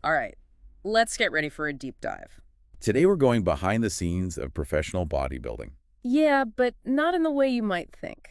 All right, let's get ready for a deep dive. Today we're going behind the scenes of professional bodybuilding. Yeah, but not in the way you might think.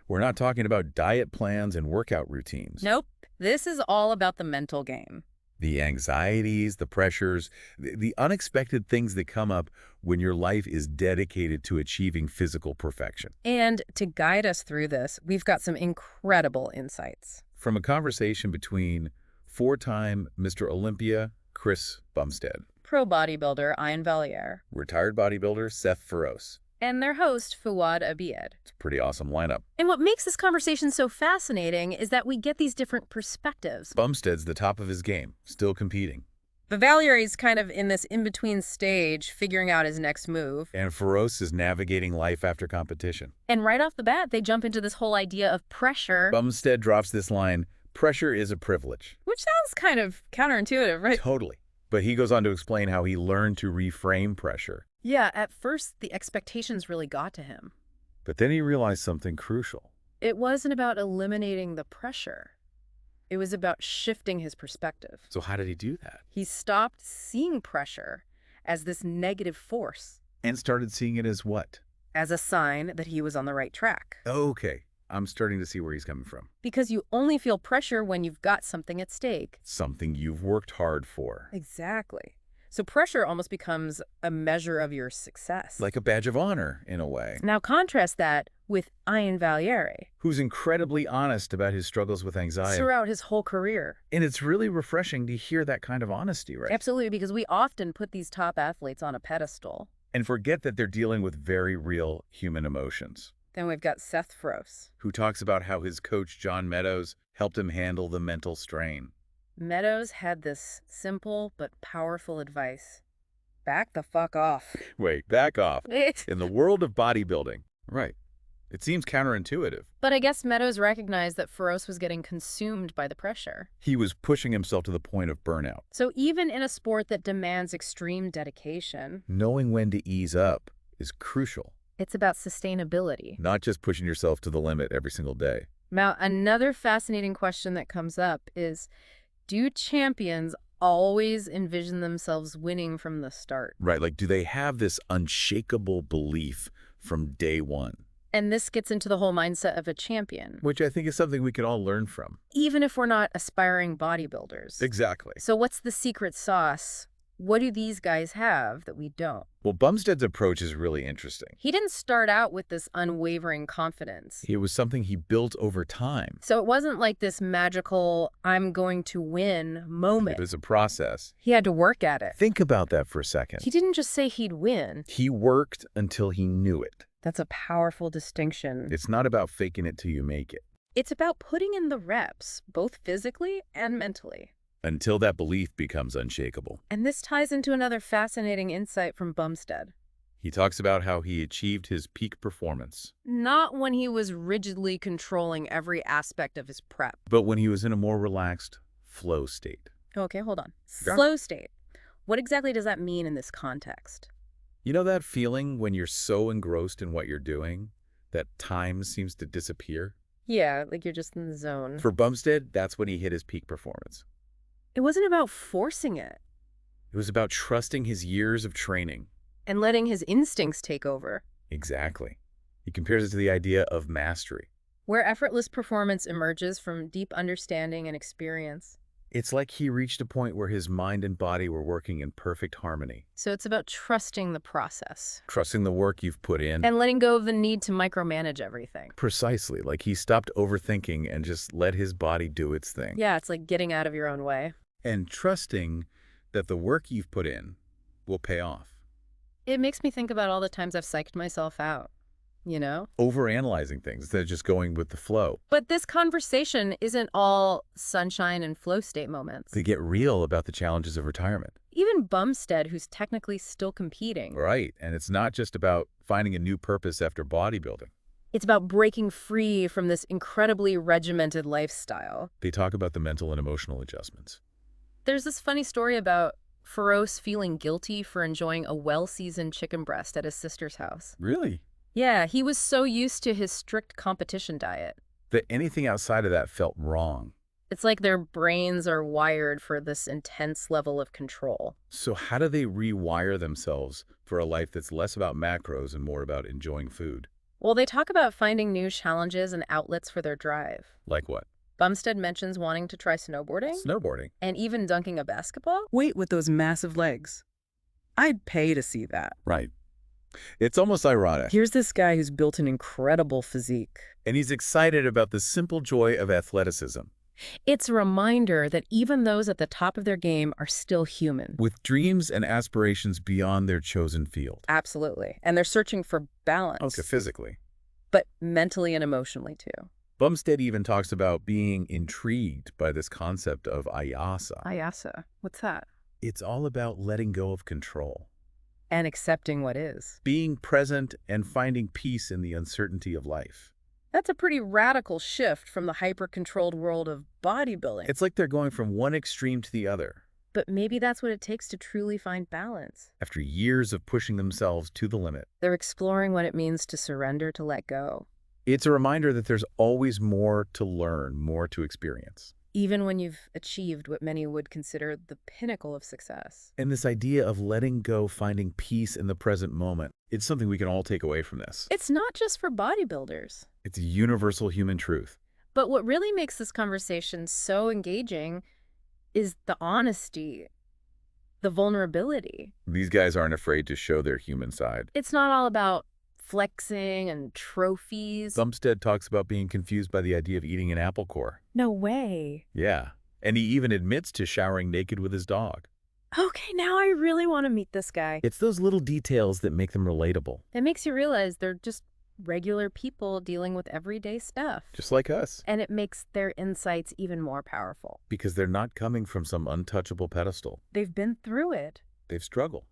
We're not talking about diet plans and workout routines. Nope. This is all about the mental game. The anxieties, the pressures, the unexpected things that come up when your life is dedicated to achieving physical perfection. And to guide us through this, we've got some incredible insights. From a conversation between four-time Mr. Olympia, Chris Bumstead, Pro bodybuilder Iain Valliere, retired bodybuilder Seth Feroce. and their host Fouad Abiad. It's a pretty awesome lineup. And what makes this conversation so fascinating is that we get these different perspectives. Bumstead's the top of his game, still competing. The Valliere's kind of in this in-between stage, figuring out his next move. And Feroce is navigating life after competition. And right off the bat, they jump into this whole idea of pressure. Bumstead drops this line, "Pressure is a privilege." Which sounds kind of counterintuitive, right? Totally. But he goes on to explain how he learned to reframe pressure. Yeah, at first, the expectations really got to him. But then he realized something crucial. It wasn't about eliminating the pressure. It was about shifting his perspective. So how did he do that? He stopped seeing pressure as this negative force, And started seeing it as what? as a sign that he was on the right track. Okay, I'm starting to see where he's coming from. Because you only feel pressure when you've got something at stake. Something you've worked hard for. Exactly. So pressure almost becomes a measure of your success. Like a badge of honor, in a way. Now contrast that with Iain Valliere Who's incredibly honest about his struggles with anxiety. throughout his whole career. And it's really refreshing to hear that kind of honesty, right? Absolutely, because we often put these top athletes on a pedestal. And forget that they're dealing with very real human emotions. Then we've got Seth Feroce. Who talks about how his coach, John Meadows, helped him handle the mental strain. Meadows had this simple but powerful advice. Back the fuck off. Wait, back off. In the world of bodybuilding. Right. It seems counterintuitive. But I guess Meadows recognized that Feroce was getting consumed by the pressure. He was pushing himself to the point of burnout. So even in a sport that demands extreme dedication, Knowing when to ease up is crucial. it's about sustainability. Not just pushing yourself to the limit every single day. Now, another fascinating question that comes up is, do champions always envision themselves winning from the start? Right, like do they have this unshakable belief from day one? And this gets into the whole mindset of a champion, Which I think is something we can all learn from. even if we're not aspiring bodybuilders. Exactly. So what's the secret sauce? What do these guys have that we don't? Well, Bumstead's approach is really interesting. He didn't start out with this unwavering confidence. It was something he built over time. So it wasn't like this magical, I'm going to win moment. It was a process. He had to work at it. Think about that for a second. He didn't just say he'd win. He worked until he knew it. That's a powerful distinction. It's not about faking it till you make it. It's about putting in the reps, both physically and mentally. Until that belief becomes unshakable. And this ties into another fascinating insight from Bumstead. He talks about how he achieved his peak performance, Not when he was rigidly controlling every aspect of his prep. but when he was in a more relaxed flow state. Okay, hold on. Yeah. Flow state. What exactly does that mean in this context? You know that feeling when you're so engrossed in what you're doing that time seems to disappear? Yeah, like you're just in the zone. For Bumstead, that's when he hit his peak performance. It wasn't about forcing it It was about trusting his years of training. and letting his instincts take over, Exactly. He compares it to the idea of mastery. where effortless performance emerges from deep understanding and experience. It's like he reached a point where his mind and body were working in perfect harmony. So it's about trusting the process Trusting the work you've put in. and letting go of the need to micromanage everything. Precisely, like he stopped overthinking and just let his body do its thing. Yeah, it's like getting out of your own way. And trusting that the work you've put in will pay off. It makes me think about all the times I've psyched myself out, you know? Overanalyzing things instead of just going with the flow. But this conversation isn't all sunshine and flow state moments. To get real about the challenges of retirement. Even Bumstead, who's technically still competing, Right, and it's not just about finding a new purpose after bodybuilding. it's about breaking free from this incredibly regimented lifestyle. They talk about the mental and emotional adjustments. There's this funny story about Feroce feeling guilty for enjoying a well-seasoned chicken breast at his sister's house. Really? Yeah, he was so used to his strict competition diet. That anything outside of that felt wrong. It's like their brains are wired for this intense level of control. So how do they rewire themselves for a life that's less about macros and more about enjoying food? Well, they talk about finding new challenges and outlets for their drive. Like what? Bumstead mentions wanting to try snowboarding Snowboarding. and even dunking a basketball. Wait, with those massive legs. I'd pay to see that. Right. It's almost ironic. Here's this guy who's built an incredible physique. And he's excited about the simple joy of athleticism, It's a reminder that even those at the top of their game are still human. with dreams and aspirations beyond their chosen field. Absolutely. And they're searching for balance. Okay, physically. But mentally and emotionally too. Bumstead even talks about being intrigued by this concept of ayasa. Ayasa. What's that? It's all about letting go of control, And accepting what is. being present and finding peace in the uncertainty of life. That's a pretty radical shift from the hyper-controlled world of bodybuilding. It's like they're going from one extreme to the other But maybe that's what it takes to truly find balance. after years of pushing themselves to the limit. They're exploring what it means to surrender, to let go. It's a reminder that there's always more to learn, more to experience. Even when you've achieved what many would consider the pinnacle of success. And this idea of letting go, finding peace in the present moment, it's something we can all take away from this. It's not just for bodybuilders. It's a universal human truth. But what really makes this conversation so engaging is the honesty, the vulnerability. These guys aren't afraid to show their human side. It's not all about flexing and trophies. Bumstead talks about being confused by the idea of eating an apple core. No way. Yeah. And he even admits to showering naked with his dog. Okay, now I really want to meet this guy. It's those little details that make them relatable. It makes you realize they're just regular people dealing with everyday stuff. Just like us. And it makes their insights even more powerful. Because they're not coming from some untouchable pedestal. They've been through it. They've struggled.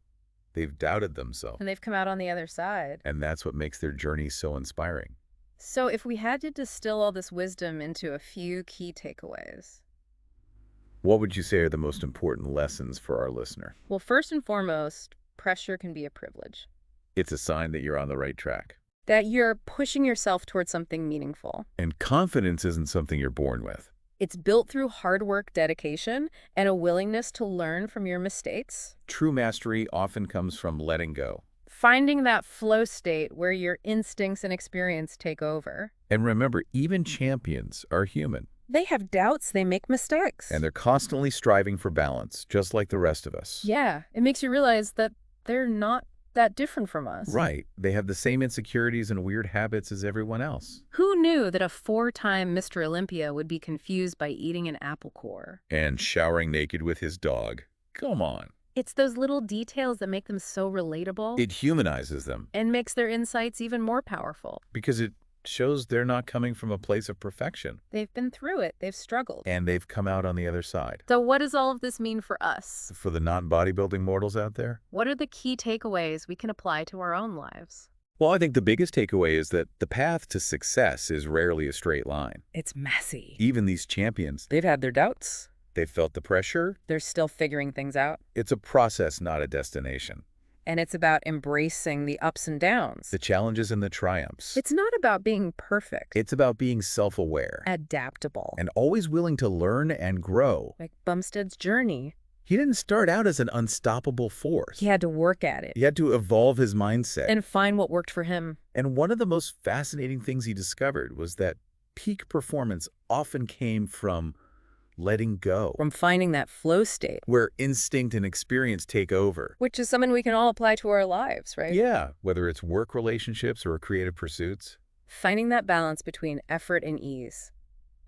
They've doubted themselves. And they've come out on the other side. And that's what makes their journey so inspiring. So if we had to distill all this wisdom into a few key takeaways. What would you say are the most important lessons for our listener? Well, first and foremost, pressure can be a privilege. It's a sign that you're on the right track. That you're pushing yourself towards something meaningful. And confidence isn't something you're born with. It's built through hard work, dedication, and a willingness to learn from your mistakes. True mastery often comes from letting go. Finding that flow state where your instincts and experience take over. And remember, even champions are human. They have doubts, they make mistakes. And they're constantly striving for balance, just like the rest of us. Yeah, it makes you realize that they're not that different from us. Right. They have the same insecurities and weird habits as everyone else. Who knew that a 4-time Mr. Olympia would be confused by eating an apple core? And showering naked with his dog. Come on. It's those little details that make them so relatable. It humanizes them. And makes their insights even more powerful. Because it shows they're not coming from a place of perfection. They've been through it. They've struggled. And they've come out on the other side. So what does all of this mean for us? For the non-bodybuilding mortals out there? What are the key takeaways we can apply to our own lives? Well, I think the biggest takeaway is that the path to success is rarely a straight line. It's messy. Even these champions, They've had their doubts. they've felt the pressure. They're still figuring things out. It's a process, not a destination. And it's about embracing the ups and downs. The challenges and the triumphs. It's not about being perfect. It's about being self-aware adaptable. and always willing to learn and grow. Like Bumstead's journey. He didn't start out as an unstoppable force. He had to work at it. He had to evolve his mindset. And find what worked for him. And one of the most fascinating things he discovered was that peak performance often came from letting go, From finding that flow state. where instinct and experience take over. Which is something we can all apply to our lives, right? Yeah, whether it's work relationships or creative pursuits. Finding that balance between effort and ease.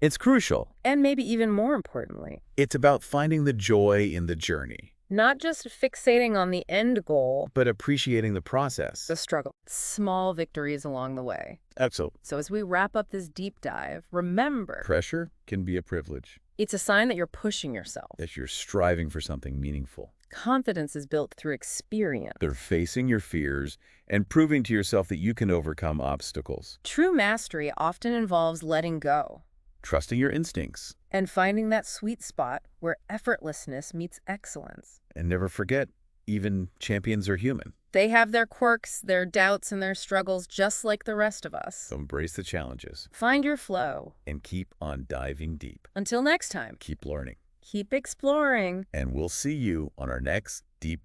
It's crucial. And maybe even more importantly, It's about finding the joy in the journey, not just fixating on the end goal, but appreciating the process. the struggle, small victories along the way. Absolutely. So as we wrap up this deep dive, remember, Pressure can be a privilege, it's a sign that you're pushing yourself. that you're striving for something meaningful. Confidence is built through experience. They're facing your fears and proving to yourself that you can overcome obstacles. True mastery often involves letting go Trusting your instincts. and finding that sweet spot where effortlessness meets excellence. And never forget, even champions are human. They have their quirks, their doubts, and their struggles just like the rest of us. So embrace the challenges Find your flow. and keep on diving deep. Until next time, Keep learning. keep exploring. And we'll see you on our next Deep